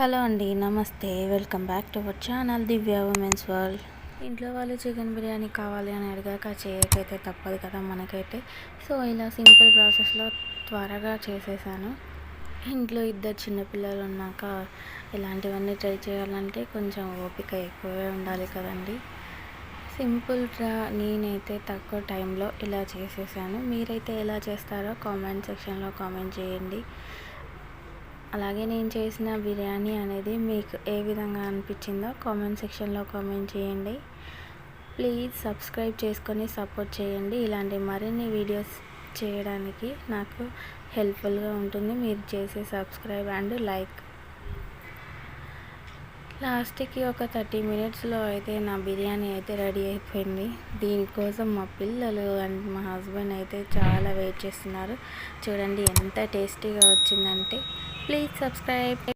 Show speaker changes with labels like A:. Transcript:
A: Hello అండి, నమస్తే. Welcome back to our channel Divya women's world. ఇంట్లో వాళ్ళు చికెన్ బిర్యానీ కావాలి అని అడిగాక చేయకైతే తప్పదు కదా మనకైతే. సో ఇలా సింపుల్ ప్రాసెస్లో త్వరగా చేసేసాను. ఇంట్లో ఇద్దరు చిన్నపిల్లలు ఉన్నాక ఇలాంటివన్నీ ట్రై చేయాలంటే కొంచెం ఓపిక ఎక్కువే ఉండాలి కదండి. సింపుల్గా నేనైతే తక్కువ టైంలో ఇలా చేసేసాను. మీరైతే ఎలా చేస్తారో కామెంట్ సెక్షన్లో కామెంట్ చేయండి. అలాగే నేను చేసిన బిర్యానీ అనేది మీకు ఏ విధంగా అనిపించిందో కామెంట్ సెక్షన్లో కామెంట్ చేయండి. ప్లీజ్ సబ్స్క్రైబ్ చేసుకొని సపోర్ట్ చేయండి. ఇలాంటి మరిన్ని వీడియోస్ చేయడానికి నాకు హెల్ప్ఫుల్గా ఉంటుంది మీరు చేసే సబ్స్క్రైబ్ అండ్ లైక్. లాస్ట్కి ఒక 30 మినిట్స్లో అయితే నా బిర్యానీ అయితే రెడీ అయిపోయింది. దీనికోసం మా పిల్లలు అండ్ మా హస్బెండ్ అయితే చాలా వెయిట్ చేస్తున్నారు. చూడండి ఎంత టేస్టీగా వచ్చిందంటే. Please subscribe.